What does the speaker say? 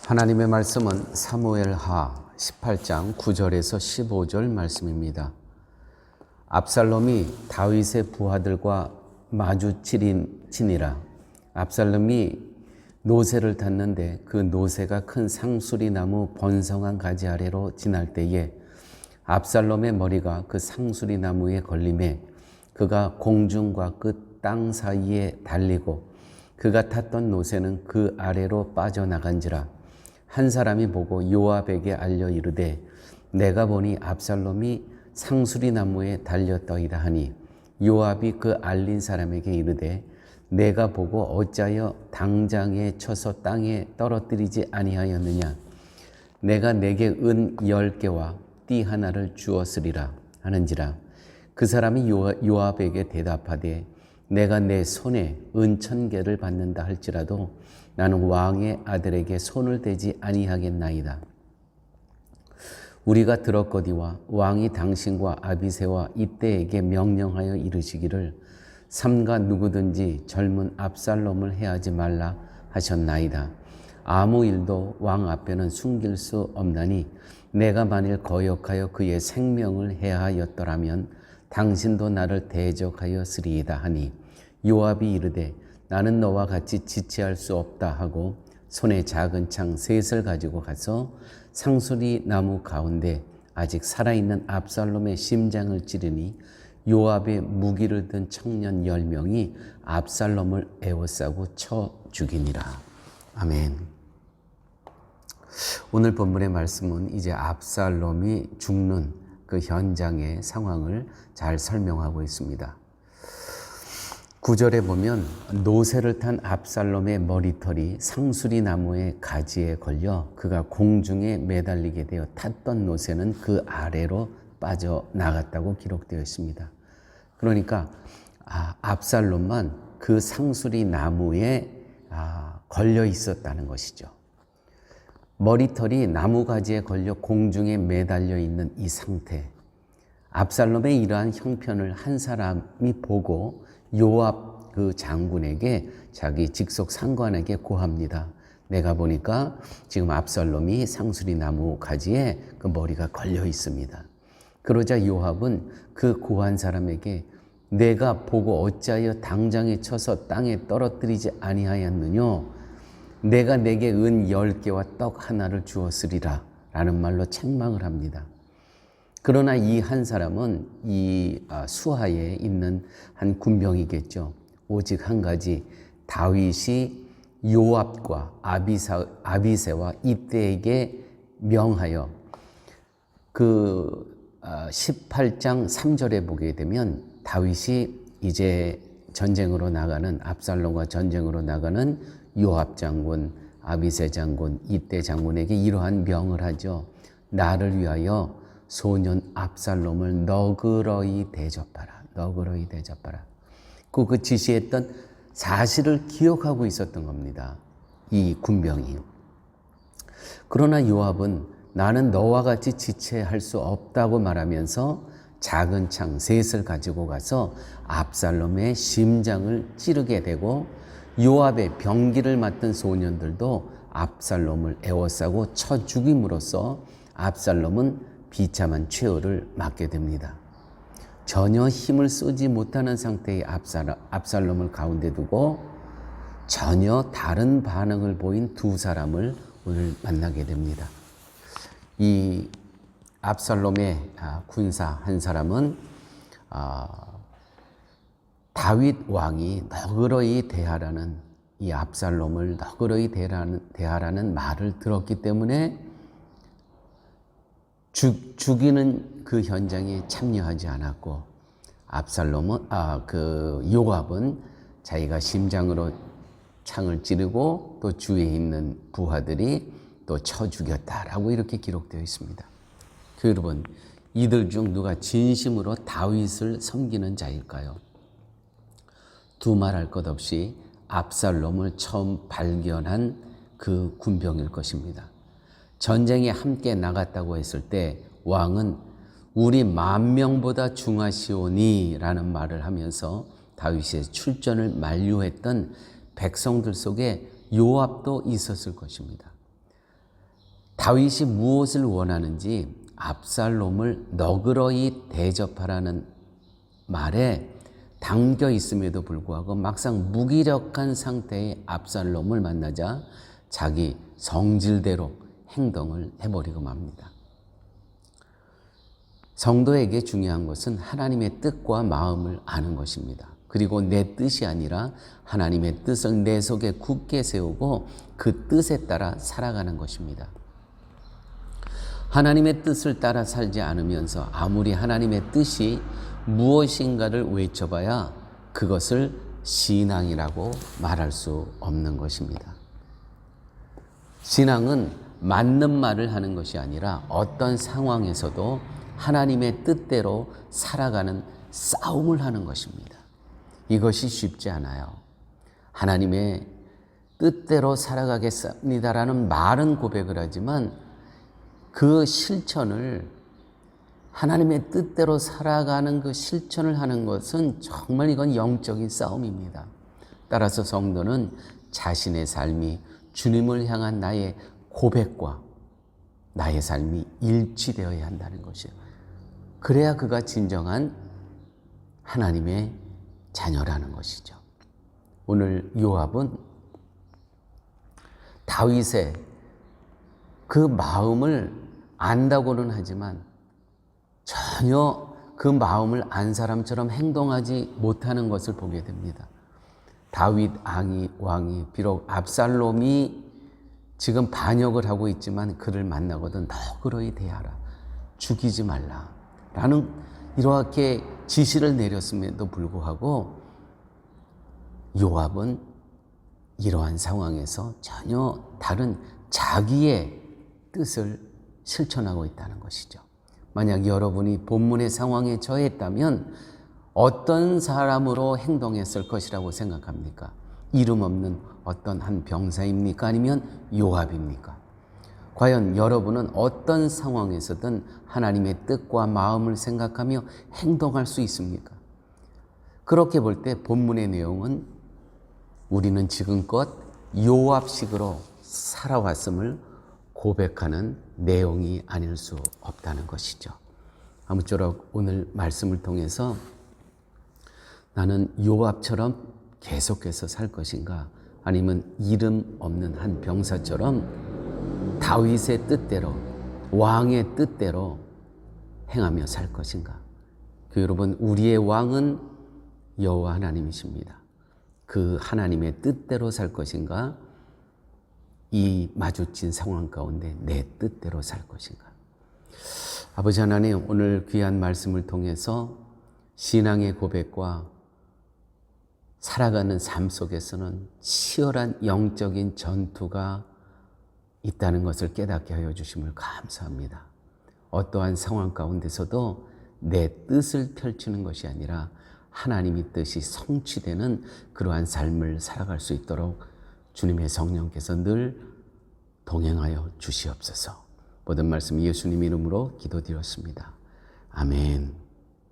하나님의 말씀은 사무엘하 18장 9절에서 15절 말씀입니다. 압살롬이 다윗의 부하들과 마주치니라. 압살롬이 노새를 탔는데 그 노새가 큰 상수리나무 번성한 가지 아래로 지날 때에 압살롬의 머리가 그 상수리나무에 걸림에 그가 공중과 그 땅 사이에 달리고 그가 탔던 노새는 그 아래로 빠져나간지라. 한 사람이 보고 요압에게 알려 이르되 내가 보니 압살롬이 상수리나무에 달렸더이다 하니 요압이 그 알린 사람에게 이르되 내가 보고 어찌하여 당장에 쳐서 땅에 떨어뜨리지 아니하였느냐. 내가 내게 은 10개와 띠 하나를 주었으리라 하는지라. 그 사람이 요압에게 대답하되 내가 내 손에 은 1000개를 받는다 할지라도 나는 왕의 아들에게 손을 대지 아니하겠나이다. 우리가 들었거니와 왕이 당신과 아비새와 이때에게 명령하여 이르시기를 삼가 누구든지 젊은 압살롬을 해하지 말라 하셨나이다. 아무 일도 왕 앞에는 숨길 수 없나니 내가 만일 거역하여 그의 생명을 해하였더라면 당신도 나를 대적하였으리이다 하니 요압이 이르되 나는 너와 같이 지체할 수 없다 하고 손에 작은 창 셋을 가지고 가서 상수리 나무 가운데 아직 살아있는 압살롬의 심장을 찌르니 요압의 무기를 든 청년 10명이 압살롬을 에워싸고 쳐 죽이니라. 아멘. 오늘 본문의 말씀은 이제 압살롬이 죽는 그 현장의 상황을 잘 설명하고 있습니다. 9절에 보면 노새를 탄 압살롬의 머리털이 상수리 나무의 가지에 걸려 그가 공중에 매달리게 되어 탔던 노새는 그 아래로 빠져나갔다고 기록되어 있습니다. 그러니까 압살롬만 그 상수리 나무에 걸려 있었다는 것이죠. 머리털이 나무 가지에 걸려 공중에 매달려 있는 이 상태, 압살롬의 이러한 형편을 한 사람이 보고 요압 그 장군에게 자기 직속 상관에게 고합니다. 내가 보니까 지금 압살롬이 상수리 나무 가지에 그 머리가 걸려 있습니다. 그러자 요압은 그 고한 사람에게 내가 보고 어찌하여 당장에 쳐서 땅에 떨어뜨리지 아니하였느뇨. 내가 내게 은 10개와 떡 하나를 주었으리라 라는 말로 책망을 합니다. 그러나 이 한 사람은 이 수하에 있는 한 군병이겠죠. 오직 한 가지, 다윗이 요압과 아비새와 이때에게 명하여 그 18장 3절에 보게 되면 다윗이 이제 전쟁으로 나가는, 압살롬과 전쟁으로 나가는 요압 장군, 아비새 장군, 이때 장군에게 이러한 명을 하죠. 나를 위하여 소년 압살롬을 너그러이 대접하라. 너그러이 대접하라. 그 지시했던 사실을 기억하고 있었던 겁니다. 이 군병이. 그러나 요압은 나는 너와 같이 지체할 수 없다고 말하면서 작은 창 셋을 가지고 가서 압살롬의 심장을 찌르게 되고 요압의 병기를 맡은 소년들도 압살롬을 에워싸고 쳐 죽임으로써 압살롬은 비참한 최후를 맞게 됩니다. 전혀 힘을 쓰지 못하는 상태의 압살롬을 가운데 두고 전혀 다른 반응을 보인 두 사람을 오늘 만나게 됩니다. 이 압살롬의 군사 한 사람은 다윗 왕이 너그러이 대하라는, 이 압살롬을 너그러이 대하라는 말을 들었기 때문에 죽이는 그 현장에 참여하지 않았고, 압살롬은 요압은 자기가 심장으로 창을 찌르고 또 주위에 있는 부하들이 또 쳐 죽였다라고 이렇게 기록되어 있습니다. 여러분, 이들 중 누가 진심으로 다윗을 섬기는 자일까요? 두말할 것 없이 압살롬을 처음 발견한 그 군병일 것입니다. 전쟁에 함께 나갔다고 했을 때 왕은 우리 10,000명보다 중하시오니 라는 말을 하면서 다윗의 출전을 만류했던 백성들 속에 요압도 있었을 것입니다. 다윗이 무엇을 원하는지 압살롬을 너그러이 대접하라는 말에 담겨 있음에도 불구하고 막상 무기력한 상태의 압살롬을 만나자 자기 성질대로 행동을 해버리고 맙니다. 성도에게 중요한 것은 하나님의 뜻과 마음을 아는 것입니다. 그리고 내 뜻이 아니라 하나님의 뜻을 내 속에 굳게 세우고 그 뜻에 따라 살아가는 것입니다. 하나님의 뜻을 따라 살지 않으면서 아무리 하나님의 뜻이 무엇인가를 외쳐봐야 그것을 신앙이라고 말할 수 없는 것입니다. 신앙은 맞는 말을 하는 것이 아니라 어떤 상황에서도 하나님의 뜻대로 살아가는 싸움을 하는 것입니다. 이것이 쉽지 않아요. 하나님의 뜻대로 살아가겠습니다라는 말은 고백을 하지만 그 실천을 하나님의 뜻대로 살아가는 그 실천을 하는 것은 정말 이건 영적인 싸움입니다. 따라서 성도는 자신의 삶이 주님을 향한 나의 고백과 나의 삶이 일치되어야 한다는 것이에요. 그래야 그가 진정한 하나님의 자녀라는 것이죠. 오늘 요압은 다윗의 그 마음을 안다고는 하지만 전혀 그 마음을 안 사람처럼 행동하지 못하는 것을 보게 됩니다. 다윗 왕이 비록 압살롬이 지금 반역을 하고 있지만 그를 만나거든 너그러이 대하라, 죽이지 말라 라는 이렇게 지시를 내렸음에도 불구하고 요압은 이러한 상황에서 전혀 다른 자기의 뜻을 실천하고 있다는 것이죠. 만약 여러분이 본문의 상황에 처했다면 어떤 사람으로 행동했을 것이라고 생각합니까? 이름 없는 어떤 한 병사입니까? 아니면 요압입니까? 과연 여러분은 어떤 상황에서든 하나님의 뜻과 마음을 생각하며 행동할 수 있습니까? 그렇게 볼 때 본문의 내용은 우리는 지금껏 요압식으로 살아왔음을 고백하는 내용이 아닐 수 없다는 것이죠. 아무쪼록 오늘 말씀을 통해서 나는 요압처럼 계속해서 살 것인가, 아니면 이름 없는 한 병사처럼 다윗의 뜻대로, 왕의 뜻대로 행하며 살 것인가. 여러분, 우리의 왕은 여호와 하나님이십니다. 그 하나님의 뜻대로 살 것인가, 이 마주친 상황 가운데 내 뜻대로 살 것인가. 아버지 하나님, 오늘 귀한 말씀을 통해서 신앙의 고백과 살아가는 삶 속에서는 치열한 영적인 전투가 있다는 것을 깨닫게 하여 주심을 감사합니다. 어떠한 상황 가운데서도 내 뜻을 펼치는 것이 아니라 하나님의 뜻이 성취되는 그러한 삶을 살아갈 수 있도록 주님의 성령께서 늘 동행하여 주시옵소서. 모든 말씀 예수님 이름으로 기도드렸습니다. 아멘.